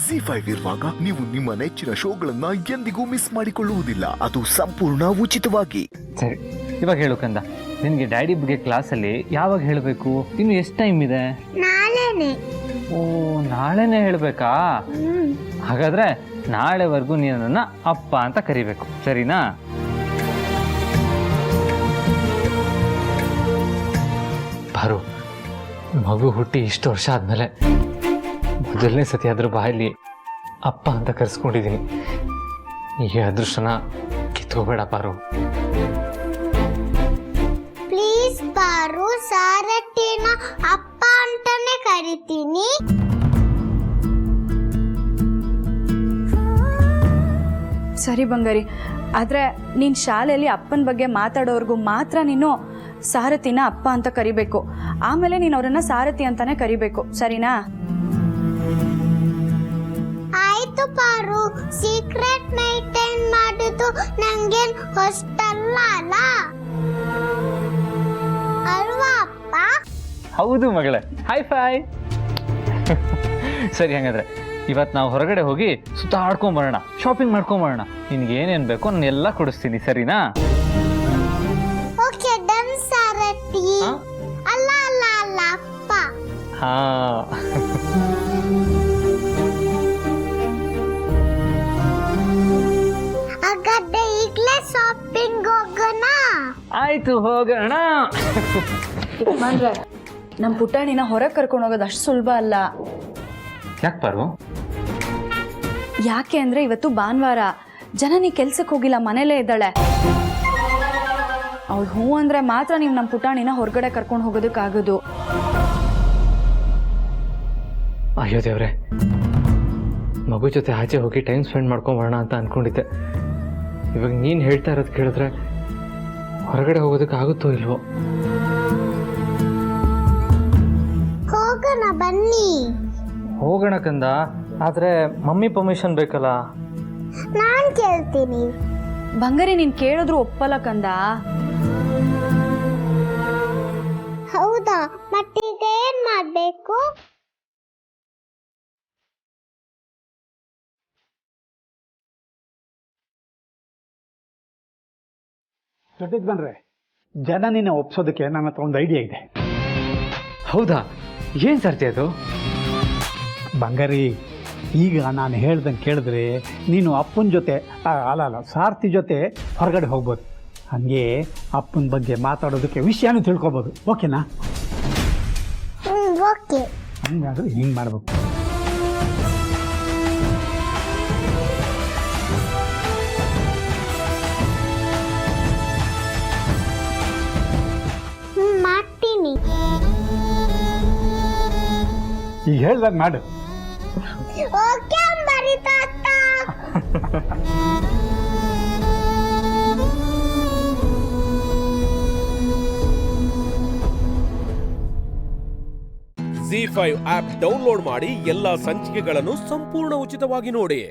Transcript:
ZEE5 ಇರುವಾಗ ನೀವು ನಿಮ್ಮ ನೆಚ್ಚಿನ ಶೋಗಳನ್ನ ಎಂದಿಗೂ ಮಿಸ್ ಮಾಡಿಕೊಳ್ಳುವುದಿಲ್ಲ. ಅದು ಸಂಪೂರ್ಣ ಉಚಿತವಾಗಿ. ಸರಿ, ಇವಾಗ ಹೇಳು ಕಂದ, ನಿನಗೆ ಡ್ಯಾಡಿ ಬಗ್ಗೆ ಕ್ಲಾಸಲ್ಲಿ ಯಾವಾಗ ಹೇಳಬೇಕು? ಇನ್ನು ಎಷ್ಟು ಟೈಮ್ ಇದೆ? ನಾಳೆನೆ. ಓ, ನಾಳೆನೇ ಹೇಳಬೇಕಾ? ಹಾಗಾದ್ರೆ ನಾಳೆವರೆಗೂ ನೀನು ನನ್ನ ಅಪ್ಪ ಅಂತ ಕರಿಬೇಕು, ಸರಿನಾ? ಬಾರು, ಮಗು ಹುಟ್ಟಿ ಇಷ್ಟು ವರ್ಷ ಆದಮೇಲೆ ಮೊದಲನೇ ಸತಿ ಅದ್ರ ಬಾಯಲ್ಲಿ ಅಪ್ಪ ಅಂತ ಕರೆಸ್ಕೊಂಡಿದ್ದೀನಿ. ಈ ಅದೃಷ್ಟನ ಕಿತ್ಕೋಬೇಡ ಪಾರು. ಪ್ಲೀಸ್ ಪಾರು, ಸಾರಥಿನ ಅಪ್ಪ ಅಂತಾನೆ ಕರಿತೀನಿ. ಸರಿ ಬಂಗಾರಿ, ಆದರೆ ನೀನು ಶಾಲೆಯಲ್ಲಿ ಅಪ್ಪನ ಬಗ್ಗೆ ಮಾತಾಡೋರ್ಗೂ ಮಾತ್ರ ನೀನು ಸಾರಥಿನ ಅಪ್ಪ ಅಂತ ಕರಿಬೇಕು. ಆಮೇಲೆ ನೀನು ಅವರನ್ನ ಸಾರಥಿ ಅಂತಾನೆ ಕರಿಬೇಕು, ಸರಿನಾ? ಆಯ್ತು ಪಾರು, ಸೀಕ್ರೆಟ್ ಮೇಂಟೈನ್ ಮಾಡಿದ್ದು ನಂಗೇನ್ ಹೊಸ್ತಲ್ಲ ಅಲ್ಲ ಅಲ್ವಾ ಅಪ್ಪ? ಹೌದು ಮಗಳೇ, ಹೈ ಫೈ. ಸರಿ, ಹಾಗಾದ್ರೆ ಇವತ್ತು ನಾವು ಹೊರಗಡೆ ಹೋಗಿ ಸುತ್ತಾಡ್ಕೊಂಬರೋಣ, ಶಾಪಿಂಗ್ ಮಾಡ್ಕೊಂಬರೋಣ. ನಿನ್ಗೆ ಏನೇನು ಬೇಕೋ ನಾನು ಎಲ್ಲ ಕೊಡಿಸ್ತೀನಿ, ಸರಿನಾ? ಓಕೆ ಡನ್ ಸಾರಥಿ. ಅಲ್ಲ ಅಲ್ಲ ಅಲ್ಲ ಅಪ್ಪ. ಹಾ. ಹಾಗಾದ್ರೆ ಈಗಲೇ ಶಾಪಿಂಗ್ ಹೋಗೋಣ. ಆಯ್ತು, ಹೋಗೋಣ. ಅಂದ್ರೆ ನಮ್ಮ ಪುಟಾಣಿನ ಹೊರಗೆ ಕರ್ಕೊಂಡು ಹೋಗೋದು ಅಷ್ಟು ಸುಲಭ ಅಲ್ಲ. ಯಾಕೆ ಪಾರು? ಯಾಕೆ ಅಂದರೆ ಇವತ್ತು ಭಾನುವಾರ, ಜನನಿ ಕೆಲ್ಸಕ್ಕೆ ಹೋಗಿಲ್ಲ, ಮನೇಲೇ ಇದ್ದಾಳೆ. ಅವಳು ಹ್ಞೂ ಅಂದರೆ ಮಾತ್ರ ನೀವು ನಮ್ಮ ಪುಟಾಣಿನ ಹೊರಗಡೆ ಕರ್ಕೊಂಡು ಹೋಗೋದಕ್ಕಾಗೋದು. ಅಯ್ಯೋ ದೇವ್ರೆ, ಮಗು ಜೊತೆ ಆಚೆ ಹೋಗಿ ಟೈಮ್ ಸ್ಪೆಂಡ್ ಮಾಡ್ಕೊಂಬರೋಣ ಅಂತ ಅಂದ್ಕೊಂಡಿದ್ದೆ. ಇವಾಗ ನೀನು ಹೇಳ್ತಾ ಇರೋದು ಕೇಳಿದ್ರೆ ಹೊರಗಡೆ ಹೋಗೋದಕ್ಕೆ ಆಗುತ್ತೋ ಇಲ್ವೋ? ಹೋಗೋಣ ಬನ್ನಿ. ಹೋಗೋಣ ಕಂದ, ಆದರೆ ಮಮ್ಮಿ ಪರ್ಮಿಷನ್ ಬೇಕಲ್ಲ. ನಾನ್ ಕೇಳ್ತೀನಿ. ಬಂಗಾರಿ, ನೀನು ಕೇಳಿದ್ರು ಒಪ್ಪಲ್ಲ ಕಂದ. ಹೌದಾ? ಮತ್ತೀಗ ಏನ್ ಮಾಡ್ಬೇಕು? ಜೊತೆಗೆ ಬಂದ್ರೆ ಜನನಿನ ಒಪ್ಸೋದಕ್ಕೆ ನನ್ನ ಹತ್ರ ಒಂದು ಐಡಿಯಾ ಇದೆ. ಹೌದಾ? ಏನು ಸರ್ತಿ ಅದು? ಬಂಗಾರಿ, ಈಗ ನಾನು ಹೇಳ್ದಂಗೆ ಕೇಳಿದ್ರೆ ನೀನು ಅಪ್ಪನ ಜೊತೆ ಅಲ್ಲ ಸಾರಥಿ ಜೊತೆ ಹೊರಗಡೆ ಹೋಗ್ಬೋದು. ಹಾಗೆ ಅಪ್ಪನ ಬಗ್ಗೆ ಮಾತಾಡೋದಕ್ಕೆ ವಿಷಯನೂ ತಿಳ್ಕೊಬೋದು. ಓಕೆನಾ? ಓಕೆ. ಹಂಗಾದ್ರೆ ಹಿಂಗೆ ಮಾಡಬೇಕು. ಮಾಡ್ತೀನಿ. ಈಗ ಹೇಳ್ದಾಗ ಮಾಡು. ಓಕೆ ಅಂಬಾರಿ ತಾತ. ZEE5 ಆಪ್ ಡೌನ್ಲೋಡ್ ಮಾಡಿ ಎಲ್ಲಾ ಸಂಚಿಕೆಗಳನ್ನು ಸಂಪೂರ್ಣ ಉಚಿತವಾಗಿ ನೋಡಿ.